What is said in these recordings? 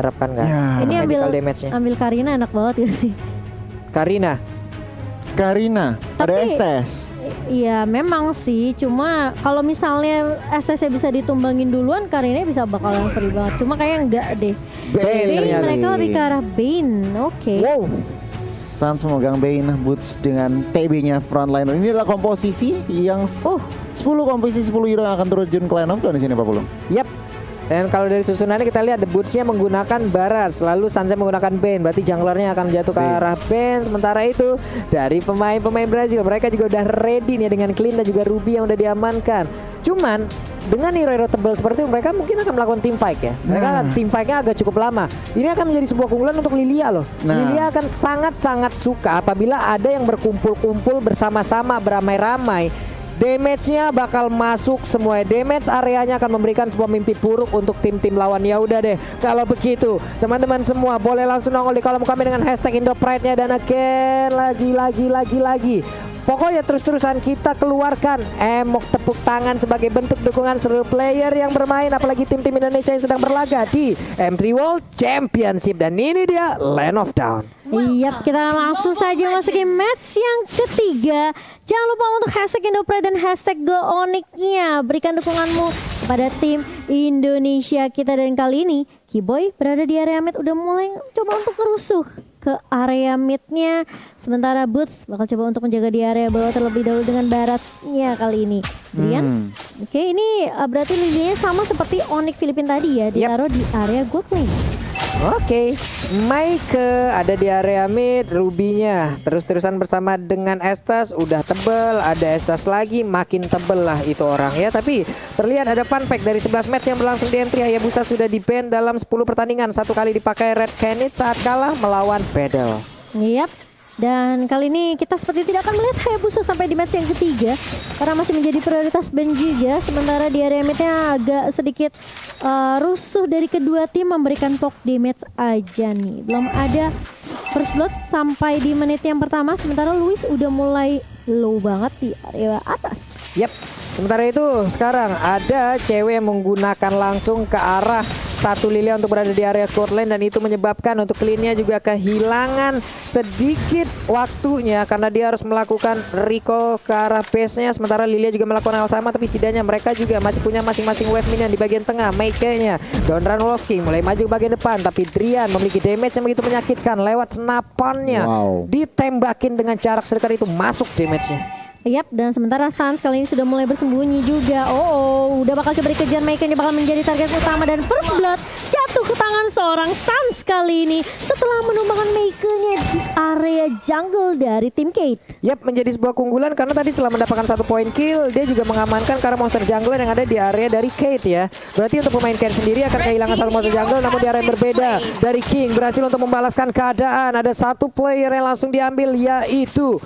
harapkan kan. Ya. Ini Magical damage-nya. ambil Karina enak banget ya sih. Karina. Ada Tapi- Estes. Iya memang sih, cuma kalau misalnya SS-nya bisa ditumbangin duluan, Karina bisa bakalan free banget. Cuma kayaknya enggak deh. Bane ternyata. Mereka lebih ke arah Bane, oke. Wow. Suns memegang Bane, Boots dengan TB-nya frontliner. Ini adalah komposisi yang 10 komposisi 10 hero yang akan terjun ke line up di sini Pak Pulung. Yap. Dan kalau dari susunannya kita lihat The Boots-nya menggunakan Barat, selalu Sansa menggunakan Bane, berarti junglernya akan jatuh ke Bane. arah Bane. Sementara itu dari pemain-pemain Brazil, mereka juga udah ready nih dengan Clean dan juga Ruby yang udah diamankan. Cuman dengan hero-hero tebal seperti itu mereka mungkin akan melakukan team fight ya. Mereka akan team fight-nya agak cukup lama. Ini akan menjadi sebuah keunggulan untuk Lilia loh. Nah. Lilia akan sangat-sangat suka apabila ada yang berkumpul-kumpul bersama-sama beramai-ramai. Damage-nya bakal masuk semua. Damage areanya akan memberikan sebuah mimpi buruk untuk tim-tim lawan. Ya udah deh, kalau begitu teman-teman semua boleh langsung nongol di kolom komen dengan hashtag IndoPride-nya. Dan again, lagi. Pokoknya terus-terusan kita keluarkan emok tepuk tangan sebagai bentuk dukungan seluruh player yang bermain, apalagi tim-tim Indonesia yang sedang berlaga di M3 World Championship. Dan ini dia Land of Dawn. Iya, kita langsung saja masukin match yang ketiga. Jangan lupa untuk hashtag IndoPride dan hashtag GoOnyx-nya. Berikan dukunganmu kepada tim Indonesia kita. Dan kali ini Kiboy berada di area mid, udah mulai coba untuk kerusuh ke area midnya. Sementara Boots bakal coba untuk menjaga di area bawah terlebih dahulu dengan Baratnya kali ini. Brian, oke, ini berarti linianya sama seperti Onyx Filipina tadi ya, ditaruh di area gold lane. Oke, Maike ada di area mid, Ruby-nya terus-terusan bersama dengan Estes, udah tebel, ada Estes lagi, makin tebel lah itu orang ya. Tapi terlihat ada fun fact dari 11 match yang berlangsung di M3, Hayabusa sudah di-ban dalam 10 pertandingan, 1 kali dipakai Red Canids saat kalah melawan Pedal. Yap. Dan kali ini kita seperti tidak akan melihat Hayabusa sampai di match yang ketiga karena masih menjadi prioritas ban juga. Sementara di area midnya agak sedikit rusuh dari kedua tim, memberikan poke damage aja nih. Belum ada first blood sampai di menit yang pertama. Sementara Luis udah mulai low banget di area atas. Yap. Sementara itu sekarang ada cewek yang menggunakan langsung ke arah satu Lilia untuk berada di area court lane, dan itu menyebabkan untuk Clean-nya juga kehilangan sedikit waktunya karena dia harus melakukan recall ke arah base-nya. Sementara Lilia juga melakukan hal sama, tapi setidaknya mereka juga masih punya masing-masing wave minion di bagian tengah. Maike-nya Donran Wolf King mulai maju ke bagian depan, tapi Drian memiliki damage yang begitu menyakitkan lewat senapannya. Wow. Ditembakin dengan jarak sedekat itu, masuk damage-nya. Yap, dan sementara Suns kali ini sudah mulai bersembunyi juga. Udah bakal coba dikejar. Maike-nya bakal menjadi target utama dan first blood jatuh ke tangan seorang Suns kali ini setelah menumbangkan Maike-nya di area jungle dari tim Kate. Yap, menjadi sebuah keunggulan karena tadi setelah mendapatkan 1 poin kill, dia juga mengamankan karena monster jungler yang ada di area dari Kate ya. Berarti untuk pemain Kate sendiri akan kehilangan 1 monster jungle, namun di area yang berbeda. Dari King berhasil untuk membalaskan keadaan. Ada 1 player yang langsung diambil, yaitu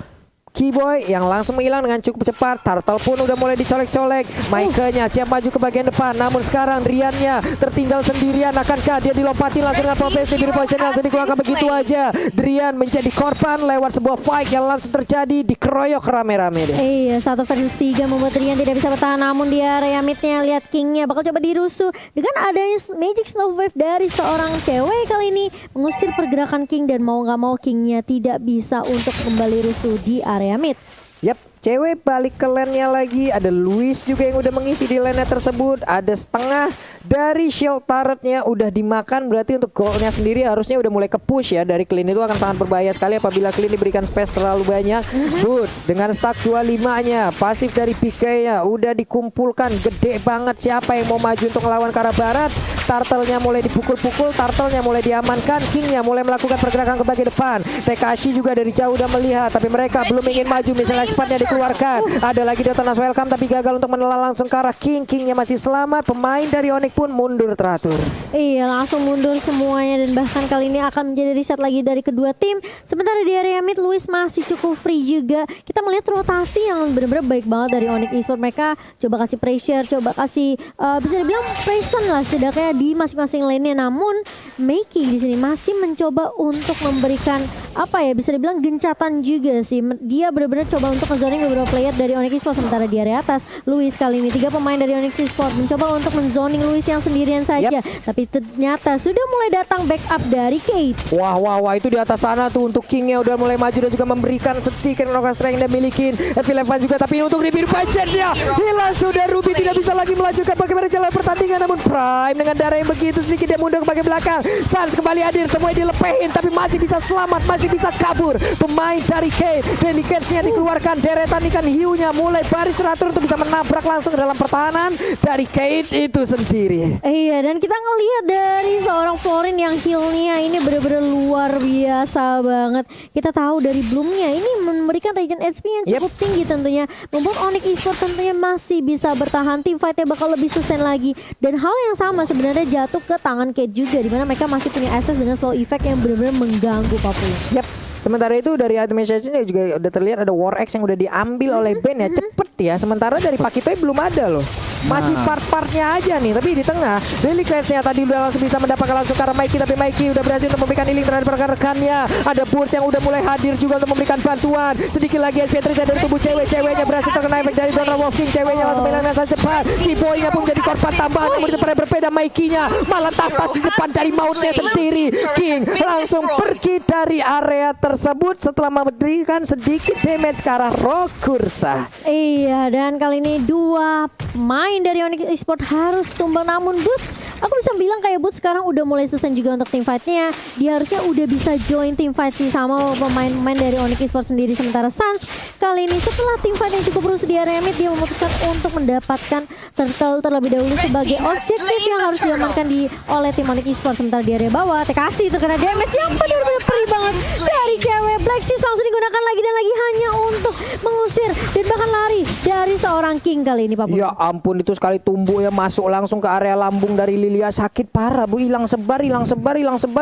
Kiboy yang langsung menghilang dengan cukup cepat. Turtle pun udah mulai dicolek-colek. Maike-nya siap maju ke bagian depan, namun sekarang Drian-nya tertinggal sendirian. Akankah dia dilompati langsung dengan profesi Beauty Potion langsung dikeluarkan begitu aja. Drian menjadi korban lewat sebuah fight yang langsung terjadi, dikeroyok rame-rame deh. Iya, 1 versus 3 membuat Drian tidak bisa bertahan, namun di area midnya lihat King-nya bakal coba dirusuh dengan adanya Magic Snow Wave dari seorang cewek kali ini mengusir pergerakan King, dan mau nggak mau King-nya tidak bisa untuk kembali rusuh di area mid. Yap, cewek balik ke lane-nya lagi. Ada Luis juga yang udah mengisi di lane-nya tersebut. Ada setengah dari shield turret-nya udah dimakan. Berarti untuk goal-nya sendiri harusnya udah mulai ke-push ya. Dari Clean itu akan sangat berbahaya sekali apabila Clean diberikan space terlalu banyak. Boots dengan stack 25-nya, pasif dari PK-nya udah dikumpulkan gede banget. Siapa yang mau maju untuk melawan ke arah barat? Turtle-nya mulai dipukul-pukul, Turtle-nya mulai diamankan, King-nya mulai melakukan pergerakan ke bagian depan. Tekashi juga dari jauh udah melihat, tapi mereka belum ingin maju. Misalnya expert-nya dikeluarkan. Ada lagi Dotanas welcome, tapi gagal untuk menelan langsung ke arah King. King-nya masih selamat. Pemain dari Onyx pun mundur teratur. Iya, langsung mundur semuanya, dan bahkan kali ini akan menjadi reset lagi dari kedua tim. Sementara di area mid, Luis masih cukup free juga. Kita melihat rotasi yang benar-benar baik banget dari Onyx Esports. Mereka coba kasih pressure, coba kasih bisa dibilang present lah setidaknya di masing-masing lane-nya. Namun Maike di sini masih mencoba untuk memberikan apa ya, bisa dibilang gencatan juga sih. Dia benar-benar coba untuk ngezoning zoning beberapa player dari Onyx Esports. Sementara di area atas, Luis kali ini 3 pemain dari Onyx Esports mencoba untuk menzoning Luis yang sendirian saja. Tapi ternyata sudah mulai datang backup dari Kate. Wah itu di atas sana tuh untuk Kingnya udah mulai maju dan juga memberikan sedikit orkestra yang dia milikin. Evan juga, tapi untuk Ribir budgetnya hilang sudah. Ruby tidak bisa lagi melanjutkan bagaimana jalan pertandingan, namun Prime dengan darah yang begitu sedikit dia mundur ke bagian belakang. Sans kembali hadir, semuanya dilepehin tapi masih bisa selamat, masih bisa kabur. Pemain dari K, Delicatesnya dikeluarkan, deretan ikan hiunya mulai baris teratur untuk bisa menabrak langsung ke dalam pertahanan dari Kate itu sendiri. Iya, dan kita ngelihat dari seorang Florin yang healnya ini benar-benar luar biasa banget. Kita tahu dari Bloomnya ini memberikan regen HP yang cukup tinggi tentunya, membuat Onyx Esports tentunya masih bisa bertahan. Tim fightnya bakal lebih sustain lagi, dan hal yang sama sebenarnya jatuh ke tangan Kate juga, dimana mereka masih punya access dengan slow effect yang benar-benar mengganggu Papua. Sementara itu dari administration juga udah terlihat ada War X yang udah diambil oleh Ben ya, cepet ya. Sementara dari Pakitoy belum ada loh, masih part-partnya aja nih. Tapi di tengah Delicatesnya tadi udah langsung bisa mendapatkan langsung karena Mikey, tapi Mikey udah berhasil untuk memberikan healing terhadap rekan-rekannya. Ada Burst yang udah mulai hadir juga untuk memberikan bantuan. Sedikit lagi SP Trisha dari tubuh ceweknya berhasil terkena efek dari Zona Wolf King. Ceweknya langsung menyerang sangat cepat. T-Boy-nya pun menjadi korban tambahan, namun itu berbeda. Mikey-nya malah tas di depan dari mautnya sendiri. King langsung pergi dari area tersebut setelah memberikan sedikit damage ke arah Rokursa. Iya, dan kali ini 2 main dari Onyx Esports harus tumbang, namun Boots, aku bisa bilang kayak Boots sekarang udah mulai sustain juga untuk tim fightnya. Dia harusnya udah bisa join tim fight sih sama pemain-pemain dari Onyx Esports sendiri. Sementara Sans kali ini setelah tim fight yang cukup berusaha di area mid, dia memutuskan untuk mendapatkan turtle terlebih dahulu sebagai objektif yang harus diamankan oleh tim Onyx Esports. Sementara di area bawah, TKC itu kena damage yang benar-benar perih banget dari cewek. Black Seas langsung digunakan lagi dan lagi hanya untuk mengusir dan bahkan lari dari seorang King kali ini, Pak. Ya ampun, itu sekali tumbuk ya masuk langsung ke area lambung dari Lilia, sakit parah Bu, hilang sebar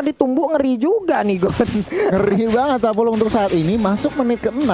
ditumbuk, ngeri juga nih Gon. Ngeri banget Pak Pulung untuk saat ini. Masuk menit ke-6,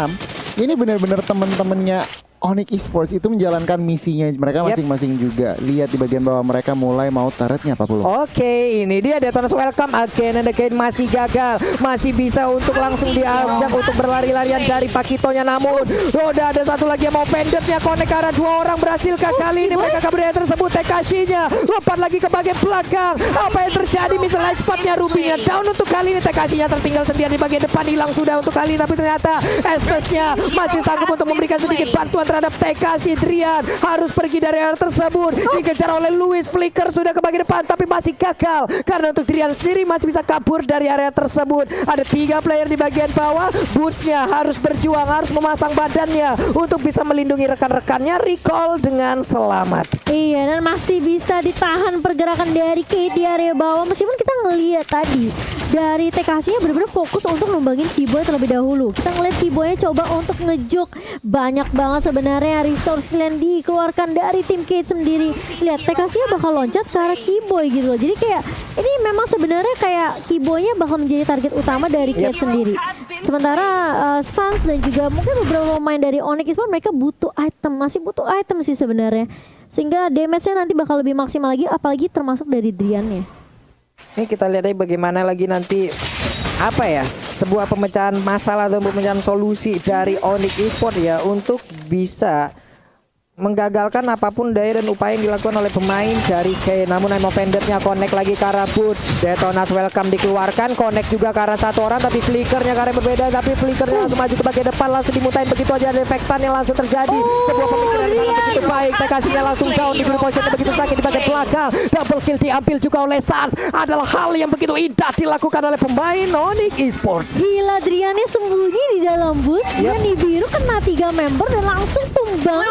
ini benar-benar teman-temannya Onyx Esports itu menjalankan misinya mereka masing-masing juga. Lihat di bagian bawah mereka mulai mau turretnya Pak Pulung. Oke, ini dia Detonas welcome again and again, masih gagal. Masih bisa untuk langsung diajak untuk berlari-larian dari Pakitonya, namun udah ada satu lagi yang mau pendetnya connect ke arah 2 orang. Berhasilkah kali ini mereka kabur dari tersebut? TKC-nya lompat lagi ke bagian belakang. Apa yang terjadi? Misalnya spotnya Ruby-nya down untuk kali ini. TKC-nya tertinggal sendirian di bagian depan, hilang sudah untuk kali ini. Tapi ternyata Estes-nya masih sanggup untuk memberikan sedikit bantuan terhadap TKC. Drian harus pergi dari area tersebut, dikejar oleh Luis. Flicker sudah ke bagian depan tapi masih gagal karena untuk Drian sendiri masih bisa kabur dari area tersebut. Ada 3 player di bagian bawah. Boots-nya harus berjuang, harus memasang badannya untuk bisa melindungi rekan-rekannya. Recall dengan selamat. Iya, dan masih bisa ditahan pergerakan dari Kate di area bawah. Meskipun kita ngelihat tadi dari TKC-nya benar-benar fokus untuk numbangin T-Boy terlebih dahulu. Kita ngelihat T-Boy-nya coba untuk ngejuk. Banyak banget sebenarnya resource kalian dikeluarkan dari tim Kate sendiri. Lihat, TKC-nya bakal loncat ke arah T-Boy gitu loh. Jadi kayak ini memang sebenarnya kayak T-Boy-nya bakal menjadi target utama dari Kate sendiri. Sementara Sans dan juga mungkin beberapa pemain dari Onyx Esports mereka butuh item, masih butuh item sih sebenarnya. Sehingga damage-nya nanti bakal lebih maksimal lagi, apalagi termasuk dari Drian-nya. Ini kita lihat aja bagaimana lagi nanti apa ya, sebuah pemecahan masalah atau pemecahan solusi dari Onyx Esports ya untuk bisa menggagalkan apapun daya dan upaya yang dilakukan oleh pemain dari K. Namun Emo Pendetnya connect lagi ke arah Boot. Detonas welcome dikeluarkan, connect juga ke arah 1 orang, tapi flickernya ke arah berbeda. Tapi flickernya langsung maju ke bagian depan, langsung dimutain begitu aja. Ada efek stun yang langsung terjadi. Sebuah pemikiran yang sangat begitu baik. TKC-nya langsung down di blue position begitu sakit di bagian belakang. Double kill diambil juga oleh Sans. Adalah hal yang begitu indah dilakukan oleh pemain Onyx Esports. Gila, Driannya sembunyi di dalam bus. Dia di biru kena 3 member dan langsung tumbang.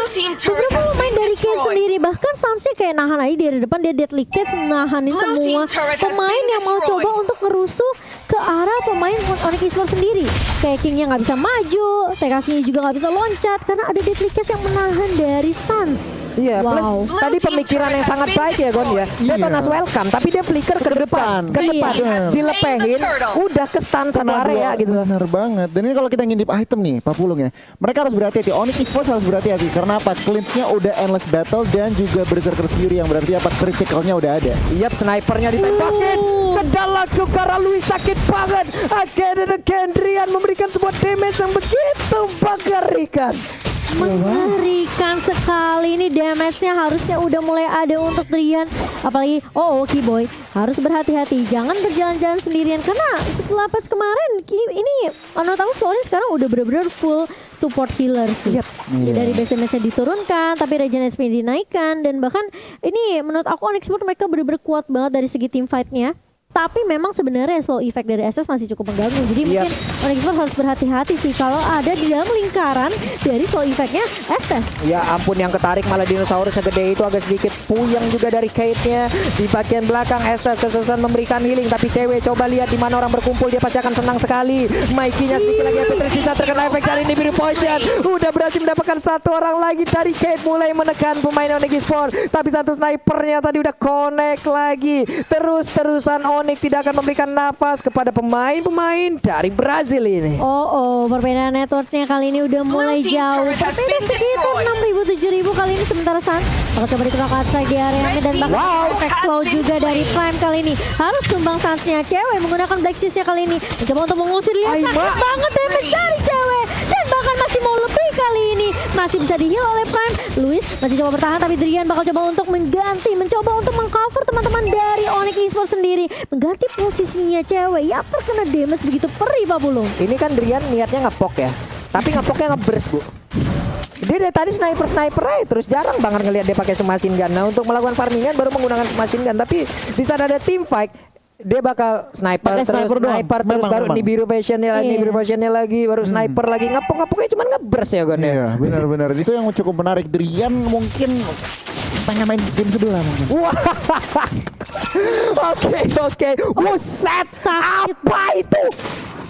Beberapa pemain dari Kate sendiri, bahkan Sansnya kayak nahan aja di depan. Dia Deadly Cats nahanin semua pemain yang mau coba untuk ngerusuh ke arah pemain Onyx Esports sendiri. Kayak King-nya nggak bisa maju, TKC-nya juga nggak bisa loncat karena ada Deadly Cats yang menahan dari Sans. Iya, plus tadi pemikiran yang sangat baik ya Gon ya. Detonas welcome, tapi dia flicker ke depan, dilepehin, udah ke stun satu area gitu. Benar banget. Dan ini kalau kita ngintip item nih, Pak Pulung ya, mereka harus berhati-hati. Onyx Esports harus berhati-hati karena apa? Cleanse-nya udah endless battle dan juga Berserker Fury yang berarti apa? Criticalnya udah ada. Yap, snipernya ditembakin. Kedal langsung ke arah Luis, sakit banget. Again and again, Drian memberikan sebuah damage yang begitu mengerikan. Mengerikan sekali ini damage-nya harusnya udah mulai ada untuk Drian. Apalagi Kiboy harus berhati-hati, jangan berjalan-jalan sendirian karena setelah patch kemarin ini menurut aku Florin sekarang udah bener-bener full support healer sih. Dari base-nya diturunkan tapi regen HP dinaikkan dan bahkan ini menurut aku Onyx Sport mereka bener-bener kuat banget dari segi team fight-nya. Tapi memang sebenarnya slow effect dari SS masih cukup mengganggu. Jadi mungkin Onyx Sport harus berhati-hati sih kalau ada di dalam lingkaran dari slow effect-nya SS. Ya ampun, yang ketarik malah dinosaurus segede itu agak sedikit puyeng juga dari Kate-nya. Di bagian belakang SS kesusahan memberikan healing, tapi cewek coba lihat di mana orang berkumpul, dia pasti akan senang sekali. Mikey-nya sedikit lagi Petrus bisa terkena efek dari Nibiru Poison. Udah berhasil mendapatkan satu orang lagi dari Kate, mulai menekan pemain Onyx Sport. Tapi satu snipernya tadi udah connect lagi. Terus-terusan Onyx tidak akan memberikan nafas kepada pemain-pemain dari Brazil ini. Perbedaan networknya kali ini udah mulai jauh. Berbeda sekitar 6.000 7.000 kali ini, sementara Sans bakal coba ditolak strike di areanya dan bakal efek slow juga dari Prime kali ini. Harus tumbang Sans-nya. Cewek menggunakan Black Shoes-nya kali ini mencoba untuk mengusir, lihat sakit banget damage dari cewek dan bahkan masih mau lebih kali ini. Masih bisa di-heal oleh Prime. Luis masih coba bertahan tapi Drian bakal coba untuk mencoba untuk mengcover teman-teman dari Onyx Esports sendiri. Mengganti posisinya cewek. Ya terkena damage begitu perih Pak Pulung. Ini kan Drian niatnya ngepok ya. Tapi ngepoknya ngeburst, Bu. Dia dari tadi sniper aja, terus jarang banget ngelihat dia pakai submachine gun. Nah, untuk melakukan farmingan baru menggunakan submachine gun, tapi di saat ada team fight dia bakal sniper terus baru Nibiru Passion-nya lagi, baru sniper lagi, ngepoknya cuma ngeburst ya Gon. Iya, benar-benar. Itu yang cukup menarik. Drian mungkin pengen main game sebelah mungkin. Oke. Buset, apa itu?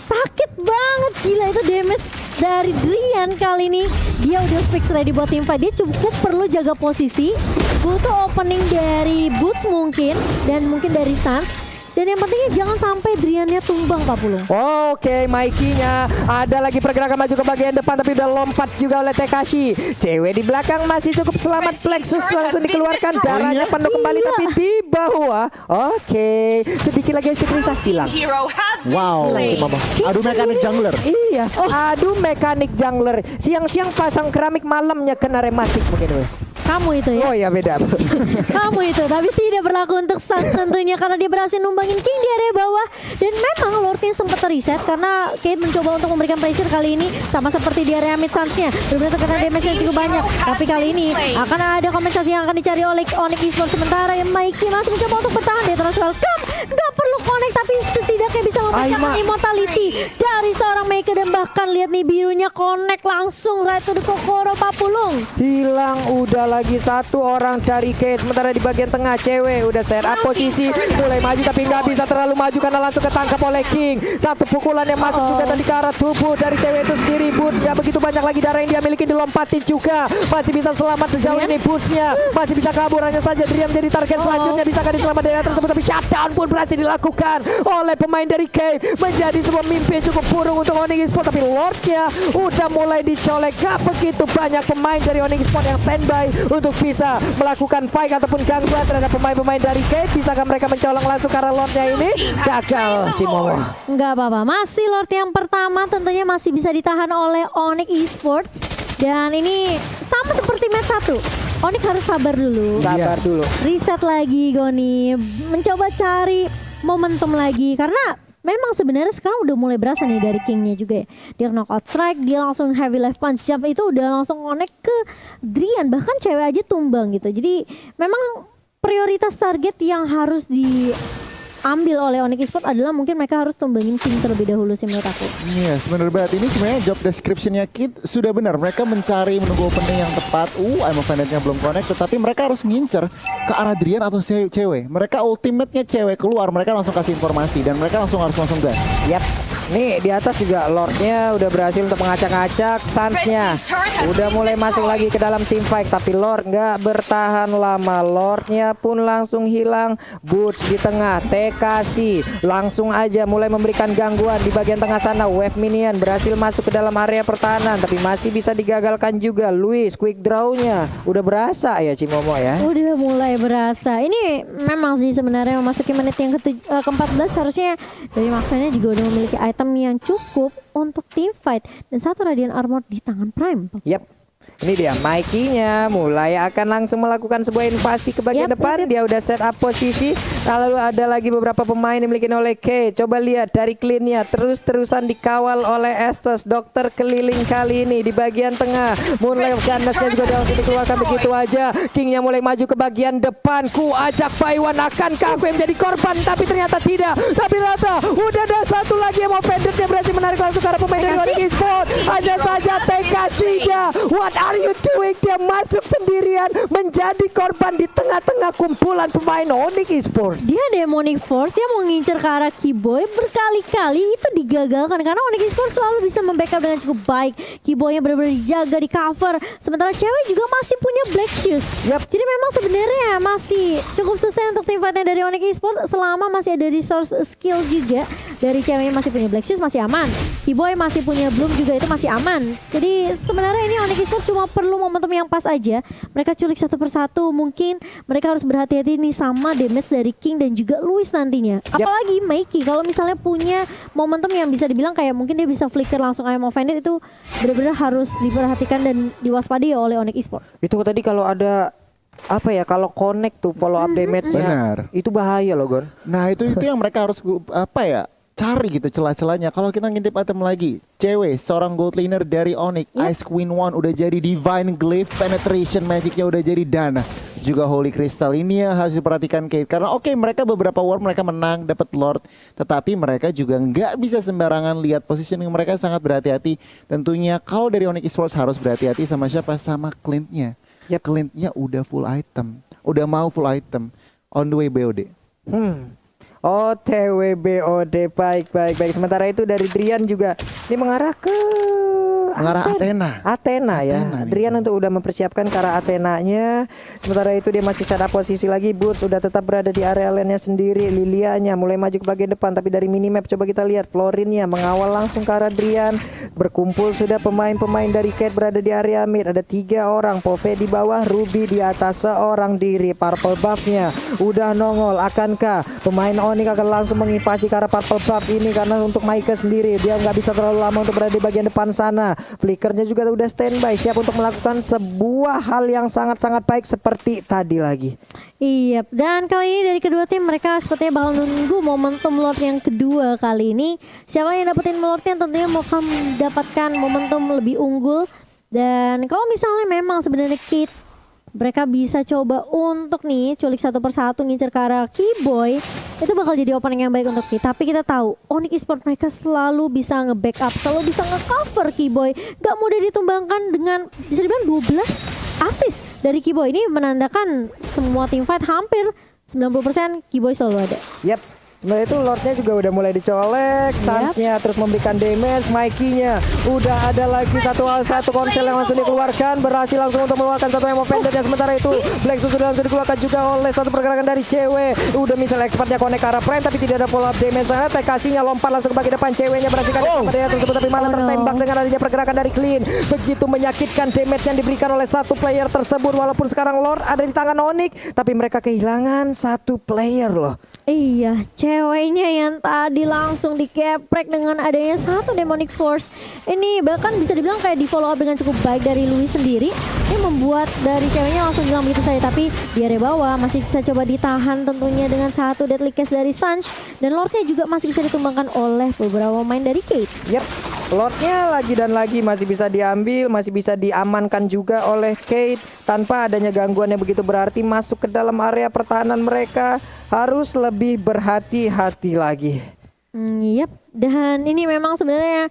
Sakit banget, gila itu damage dari Drian kali ini. Dia udah fix ready buat team fight. Dia cukup perlu jaga posisi, butuh opening dari Boots mungkin, dan mungkin dari Sans. Dan yang pentingnya jangan sampai Driannya tumbang Pak Pulung. Oke, Mikey-nya ada lagi pergerakan maju ke bagian depan tapi udah lompat juga oleh Tekashi. Cewek di belakang masih cukup selamat. Plexus langsung dikeluarkan, darahnya penuh kembali tapi di bawah. Oke, sedikit lagi ekspresi hilang. Wow, adu mekanik jungler. Iya, adu mekanik jungler. Siang-siang pasang keramik, malamnya kena rematik mungkin. Kamu itu ya? Oh ya beda. Kamu itu, tapi tidak berlaku untuk Sans tentunya karena dia berhasil numbangin King di area bawah. Dan memang Lordnya sempat reset karena Kate mencoba untuk memberikan pressure kali ini sama seperti di area mid Sans-nya. Benar-benar terkena damage yang cukup banyak. Tapi kali ini akan ada kompensasi yang akan dicari oleh Onyx Esports. Sementara yang Mikey masih mencoba untuk bertahan. Dia terus welcome. Gak perlu connect tapi setidaknya bisa memecahkan immortality dari seorang Mikey. Dan bahkan lihat nih birunya connect langsung right to the Kokoro Pak Pulung. Hilang udah lagi satu orang dari Kate. Sementara di bagian tengah cewek udah set up posisi, mulai maju tapi nggak bisa terlalu maju karena langsung ketangkap oleh King. Satu pukulan yang masuk juga tadi ke arah tubuh dari cewek itu sendiri. Boots nggak begitu banyak lagi darah yang dia miliki, dilompatin juga. Masih bisa selamat sejauh ini Boots-nya. Masih bisa kabur, hanya saja Drian menjadi target selanjutnya. Bisakah diselamat dari tersebut, tapi shutdown pun berhasil dilakukan oleh pemain dari Kate. Menjadi sebuah mimpi yang cukup buruk untuk Onyx Esports, tapi Lordnya udah mulai dicolek. Gak begitu banyak pemain dari Onyx Esports yang standby untuk bisa melakukan fight ataupun gangguan terhadap pemain-pemain dari Kate. Bisakah mereka mencolong langsung karena Lordnya ini gagal si Momo? Nggak apa-apa, masih Lord yang pertama tentunya masih bisa ditahan oleh Onyx Esports. Dan ini sama seperti match 1, Onyx harus sabar dulu. Sabar dulu. Reset lagi Goni, mencoba cari momentum lagi karena memang sebenarnya sekarang udah mulai berasa nih dari King-nya juga ya. Dia knockout strike, dia langsung heavy left punch jump itu udah langsung connect ke Drian. Bahkan cewek aja tumbang gitu. Jadi memang prioritas target yang harus diambil oleh Onyx Esports adalah mungkin mereka harus tumbangin King terlebih dahulu sih menurut aku. Iya, sebenarnya banget. Ini sebenarnya job description-nya Kid sudah benar. Mereka mencari menunggu opening yang tepat. I'm offended-nya belum connect, tetapi mereka harus ngincer ke arah Drian atau cewek. Mereka ultimate-nya cewek keluar, mereka langsung kasih informasi dan mereka langsung gas. Yap. Nih di atas juga Lordnya udah berhasil untuk mengacak-acak. Sans-nya udah mulai masuk lagi ke dalam team fight, tapi Lord nggak bertahan lama. Lordnya pun langsung hilang. Boots di tengah, Tekashi langsung aja mulai memberikan gangguan di bagian tengah sana. Wave minion berhasil masuk ke dalam area pertahanan, tapi masih bisa digagalkan juga. Luis quick draw-nya udah berasa ya Cimomo ya. Udah mulai berasa. Ini memang sih sebenarnya memasuki menit yang ke-14 harusnya dari maksanya juga udah memiliki item yang cukup untuk team fight dan satu Radiant Armor di tangan Prime. Yap. Ini dia Mikey-nya mulai akan langsung melakukan sebuah invasi ke bagian depan. Dia udah set up posisi. Lalu ada lagi beberapa pemain dimiliki oleh K. Coba lihat dari clean-nya terus-terusan dikawal oleh Estes. Dokter keliling kali ini di bagian tengah. Mulai Ganesnya juga langsung dikeluarkan begitu aja. King-nya mulai maju ke bagian depan. Ku ajak Paiwan, akankah aku yang menjadi korban? Tapi ternyata tidak. Tapi ternyata udah ada satu lagi yang mau Vendor. Dia berhasil menarik langsung ke arah pemain dari Onyx Esports. Hanya saja TKC-nya. What are you doing? Dia masuk sendirian menjadi korban di tengah-tengah kumpulan pemain Onyx Esports. Dia Demonic Force, dia mau ngincer ke arah Keyboy berkali-kali itu digagalkan karena Onyx Esports selalu bisa membackup dengan cukup baik. Keyboynya benar-benar dijaga, di cover. Sementara cewek juga masih punya Black Shoes. Jadi memang sebenarnya masih cukup susah untuk tim fightnya dari Onyx Esports selama masih ada resource skill juga. Dari ceweknya masih punya Black Shoes masih aman. Keyboy masih punya Bloom juga itu masih aman. Jadi sebenarnya ini Onyx Esports cuma perlu momentum yang pas aja. Mereka culik satu persatu. Mungkin mereka harus berhati-hati nih sama damage dari King dan juga Luis nantinya. Apalagi Mikey kalau misalnya punya momentum yang bisa dibilang kayak mungkin dia bisa flicker langsung kayak mau Bandit, itu benar-benar harus diperhatikan dan diwaspadai oleh Onyx Esports. Itu tadi kalau ada apa ya, kalau connect tuh follow up damage-nya Benar. itu bahaya loh Gon. Nah itu yang mereka harus cari gitu celah-celahnya. Kalau kita ngintip item lagi, cewek seorang gold laner dari Onyx, Ice Queen One udah jadi Divine Glaive, penetration magicnya udah jadi Dana, juga Holy Crystal. Ini yang harus diperhatikan Kate, karena mereka beberapa war mereka menang dapat Lord, tetapi mereka juga nggak bisa sembarangan lihat positioning mereka, sangat berhati-hati. Tentunya kalau dari Onyx Esports harus berhati-hati sama siapa, sama Clint-nya. Clint-nya udah full item, udah mau full item, on the way BOD. OTW BOD, baik. Sementara itu dari Drian juga ini mengarah Athena ya. Drian untuk udah mempersiapkan ke arah Athenanya. Sementara itu dia masih sadar posisi lagi. Burs sudah tetap berada di area lane-nya sendiri. Lilianya mulai maju ke bagian depan, tapi dari minimap coba kita lihat Florinnya mengawal langsung ke arah Drian. Berkumpul sudah pemain-pemain dari Kate berada di area mid. Ada 3 orang, Pove di bawah, Ruby di atas seorang diri. Purple buff-nya udah nongol. Akankah pemain Onyx akan langsung menginvasi ke arah purple buff ini? Karena untuk Maika sendiri dia nggak bisa terlalu lama untuk berada di bagian depan sana. Flickernya juga udah standby, siap untuk melakukan sebuah hal yang sangat-sangat baik seperti tadi lagi. Iya, dan kali ini dari kedua tim mereka sepertinya bakal nunggu momentum Lord yang kedua kali ini. Siapa yang dapetin Lordnya tentunya mau mendapatkan momentum lebih unggul. Dan kalau misalnya memang sebenarnya Kate mereka bisa coba untuk nih culik satu persatu ngincer ke arah Keyboy, itu bakal jadi opening yang baik untuk kita. Tapi kita tahu Onyx Esports mereka selalu bisa nge-backup, selalu bisa nge-cover Keyboy. Gak mudah ditumbangkan dengan bisa dibilang 12 assist dari Keyboy. Ini menandakan semua team fight hampir 90% Keyboy selalu ada. Nah itu Lordnya juga udah mulai dicolek, Suns-nya terus memberikan damage, Mikey-nya udah ada lagi satu konsel yang langsung dikeluarkan, berhasil langsung untuk mengeluarkan satu emo pendeknya. Sementara itu Black Shoes sudah langsung dikeluarkan juga oleh satu pergerakan dari cewek. Udah misal expertnya connect ke arah Prime tapi tidak ada follow up damage sana. TKC-nya lompat langsung ke bagian depan, ceweknya berhasil pada daerah tersebut tapi malah tertembak dengan adanya pergerakan dari Clean. Begitu menyakitkan damage yang diberikan oleh satu player tersebut. Walaupun sekarang Lord ada di tangan Onyx, tapi mereka kehilangan satu player loh. Iya, ceweknya yang tadi langsung dikeprek dengan adanya satu Demonic Force. Ini bahkan bisa dibilang kayak di follow up dengan cukup baik dari Louis sendiri. Ini membuat dari ceweknya langsung hilang begitu saja. Tapi di area bawah masih bisa coba ditahan tentunya dengan satu Deadly Cast dari Sanch. Dan Lordnya juga masih bisa ditumbangkan oleh beberapa pemain dari Kate. Lordnya lagi dan lagi masih bisa diambil, masih bisa diamankan juga oleh Kate tanpa adanya gangguan yang begitu berarti masuk ke dalam area pertahanan mereka. Harus lebih berhati-hati lagi. Dan ini memang sebenarnya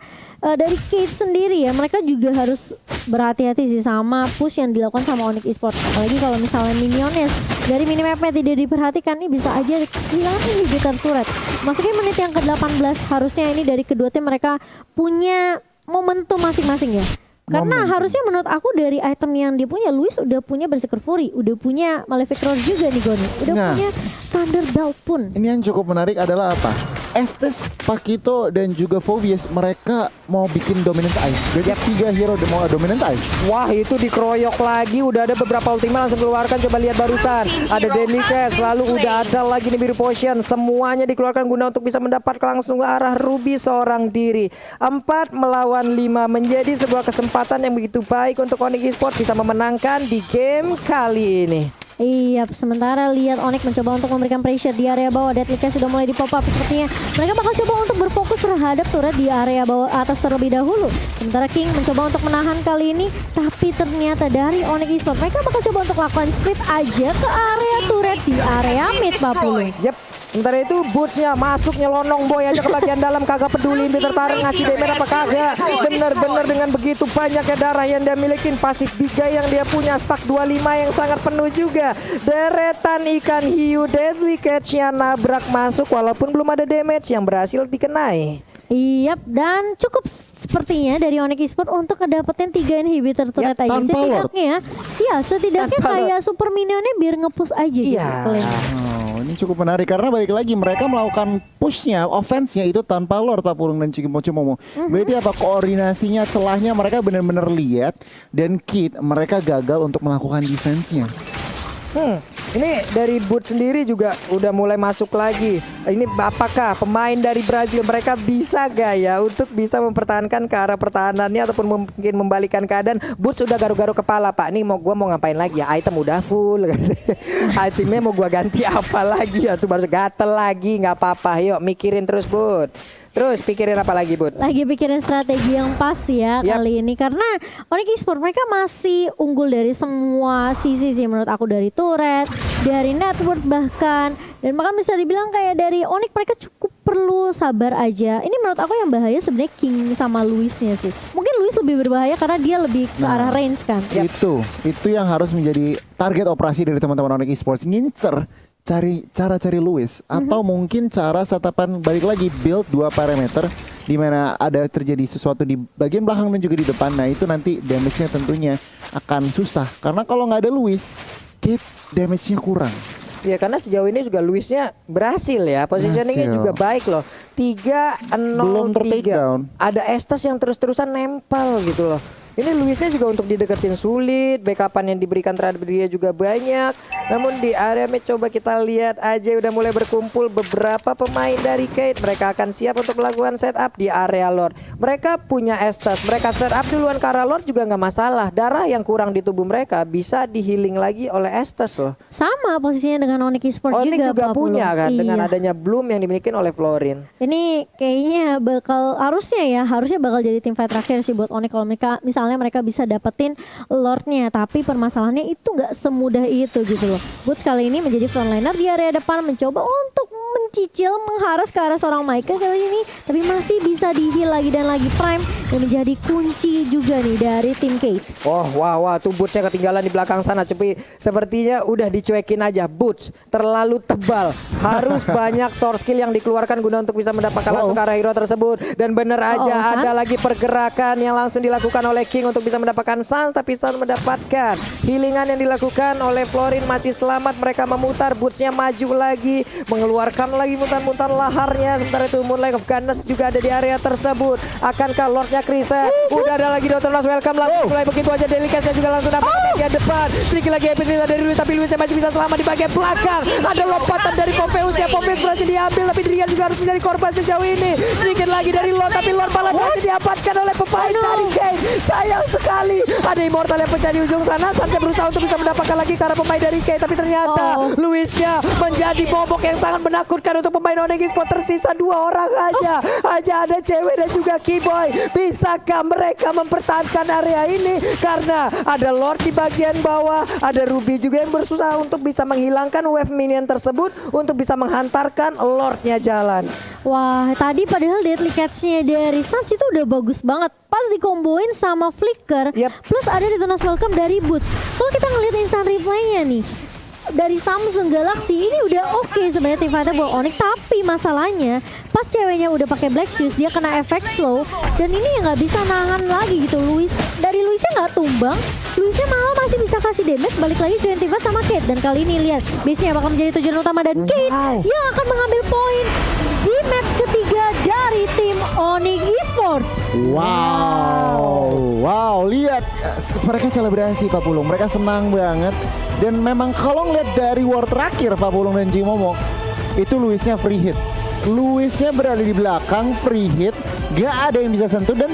dari Kate sendiri ya, mereka juga harus berhati-hati sih sama push yang dilakukan sama Onyx Esports. Apalagi kalau misalnya minionnya dari minimapnya tidak diperhatikan, ini bisa aja kehilangan inhibitor turret. Masukin menit yang ke-18, harusnya ini dari kedua tim mereka punya momentum masing-masing ya. Karena harusnya menurut aku dari item yang dia punya, Luis udah punya Berserker Fury, udah punya Malefic Roar juga nih Goni, udah punya Thunderbolt pun. Ini yang cukup menarik adalah apa? Estes, Pakito, dan juga Phobius mereka mau bikin Dominance Ice. Jadi 3 hero mau Dominance Ice. Wah, itu dikeroyok lagi. Udah ada beberapa ultima langsung keluarkan. Coba lihat barusan. Ada Deadly Catch, lalu udah ada lagi nih Biru Potion. Semuanya dikeluarkan guna untuk bisa mendapat langsung ke arah Ruby seorang diri. 4 melawan 5 menjadi sebuah kesempatan yang begitu baik untuk Onyx Esports bisa memenangkan di game kali ini. Iya, sementara lihat Onyx mencoba untuk memberikan pressure di area bawah. Deadly Catch sudah mulai di pop up. Sepertinya mereka bakal coba untuk berfokus terhadap turret di area bawah atas terlebih dahulu. Sementara King mencoba untuk menahan kali ini, tapi ternyata dari Onyx Esports mereka bakal coba untuk lakukan split aja ke area turret di area mid Papulu. Yep. Sementara itu Boots-nya masuk nyelonong boy aja ke bagian dalam, kagak peduli Inti tertarik ngasih damage apa kagak. Bener-bener dengan begitu banyaknya darah yang dia milikin, pasif Biga yang dia punya, stack 25 yang sangat penuh juga. Deretan ikan hiu Deadly Catch-nya nabrak masuk walaupun belum ada damage yang berhasil dikenai. Iya, dan cukup sepertinya dari Onyx Esports untuk ngedapetin 3 inhibitor turret aja. tanpa Setidaknya, iya setidaknya Tanpa kayak super minionnya biar nge-push aja Iya. gitu. Oh, ini cukup menarik karena balik lagi mereka melakukan pushnya, offense-nya itu tanpa Lord Pak Pulung dan Cimomo. Berarti apa koordinasinya, celahnya mereka benar-benar lihat, dan Kid mereka gagal untuk melakukan defense-nya. Ini dari Boots sendiri juga udah mulai masuk lagi. Ini apakah pemain dari Brazil mereka bisa gak ya untuk bisa mempertahankan ke arah pertahanannya ataupun mungkin membalikan keadaan. Boots udah garuk-garuk kepala, Pak. Nih gua mau ngapain lagi ya? Item udah full. Itemnya mau gua ganti apa lagi ya? Tuh baru gatel lagi, nggak apa-apa. Yuk mikirin terus, Bud. Terus pikirin apa lagi, Bud? Lagi pikirin strategi yang pas ya kali ini, karena Onyx Esports mereka masih unggul dari semua sisi sih menurut aku, dari turret, dari network bahkan, dan bahkan bisa dibilang kayak dari Onyx mereka cukup perlu sabar aja. Ini menurut aku yang bahaya sebenarnya King sama Luisnya sih. Mungkin Luis lebih berbahaya karena dia lebih ke arah range kan. Itu yang harus menjadi target operasi dari teman-teman Onyx Esports, ngincer cari Luis, atau mungkin cara setapan balik lagi build 2 parameter di mana ada terjadi sesuatu di bagian belakang dan juga di depan. Nah itu nanti damage-nya tentunya akan susah karena kalau nggak ada Luis, Kid damage-nya kurang. Ya karena sejauh ini juga Luisnya berhasil ya, positioningnya Berhasil. juga baik loh. 3-0-3. Belum ter-takedown. Ada Estes yang terus-terusan nempel gitu loh. Ini Luisnya juga untuk dideketin sulit, backupan yang diberikan terhadap dia juga banyak. Namun di area mid coba kita lihat aja udah mulai berkumpul beberapa pemain dari Kate. Mereka akan siap untuk melakukan setup di area Lord. Mereka punya Estes, mereka setup duluan ke arah Lord juga nggak masalah. Darah yang kurang di tubuh mereka bisa di-healing lagi oleh Estes loh. Sama posisinya dengan Onyx Esports Onyx juga Pak punya Pulung. kan dengan Iya. adanya Bloom yang dimiliki oleh Florin. Ini kayaknya harusnya bakal jadi tim fight terakhir sih buat Onyx kalau mereka bisa dapetin Lordnya, tapi permasalahannya itu nggak semudah itu gitu loh. Boots kali ini menjadi frontliner di area depan, mencoba untuk mencicil mengharus ke arah seorang Michael kali ini, tapi masih bisa di-heal lagi dan lagi. Prime yang menjadi kunci juga nih dari tim Kate. Oh wah tuh Bootsnya ketinggalan di belakang sana, tapi sepertinya udah dicuekin aja. Boots terlalu tebal, harus banyak source skill yang dikeluarkan guna untuk bisa mendapatkan langsung ke arah hero tersebut. Dan bener aja ada Sans. lagi pergerakan yang langsung dilakukan oleh King untuk bisa mendapatkan Sans, tapi Sans mendapatkan healingan yang dilakukan oleh Florin masih selamat. Mereka memutar, Bootsnya maju lagi, mengeluarkan lagi mutan-mutan laharnya. Sementara itu Moonlight of Ganes juga ada di area tersebut. Akankah Lordnya Krisa? Udah ada lagi Dr. Last welcome langsung mulai begitu aja. Delikasnya juga langsung dapat di bagian depan. Sedikit lagi epic dari Luis, tapi Luisnya masih bisa selamat di bagian belakang. Ada lompatan dari Pompeius ya, Pompeius berhasil diambil, tapi dia juga harus menjadi korban sejauh ini. Sedikit lagi dari Lord, tapi Lord malah berhasil diamankan oleh pemain dari Kate. Sayang sekali, ada Immortal yang pecah di ujung sana. Sanchez berusaha untuk bisa mendapatkan lagi ke arah pemain dari Kate, tapi ternyata Luisnya menjadi momok yang sangat menakutkan untuk pemain Onyx Esports. Tersisa 2 orang aja. Ada cewek dan juga Keyboy. Bisakah mereka mempertahankan area ini? Karena ada Lord di bagian bawah, ada Ruby juga yang berusaha untuk bisa menghilangkan wave minion tersebut untuk bisa menghantarkan Lordnya jalan. Wah, tadi padahal Deadly Catch-nya dari Sans itu udah bagus banget. Pas dikomboin sama Flicker, Yep. plus ada Detonas Welcome dari Boots. Kalau kita ngeliat instant reply-nya nih, dari Samsung Galaxy ini udah oke sebenarnya tim fighter buat Onyx, tapi masalahnya pas ceweknya udah pakai Black Shoes dia kena efek slow dan ini ya nggak bisa nahan lagi gitu. Luisnya nggak tumbang, Luisnya malah masih bisa kasih damage. Balik lagi ke Tifa sama Kate, dan kali ini lihat base-nya bakal menjadi tujuan utama dan Kate yang akan mengambil poin di match ketiga dari tim Onyx Esports. Wow, lihat mereka selebrasi Pak Pulung, mereka senang banget. Dan memang kalau ngeliat dari war terakhir Pak Pulung dan Cimomo, itu Luisnya free hit. Luisnya berada di belakang free hit, gak ada yang bisa sentuh dan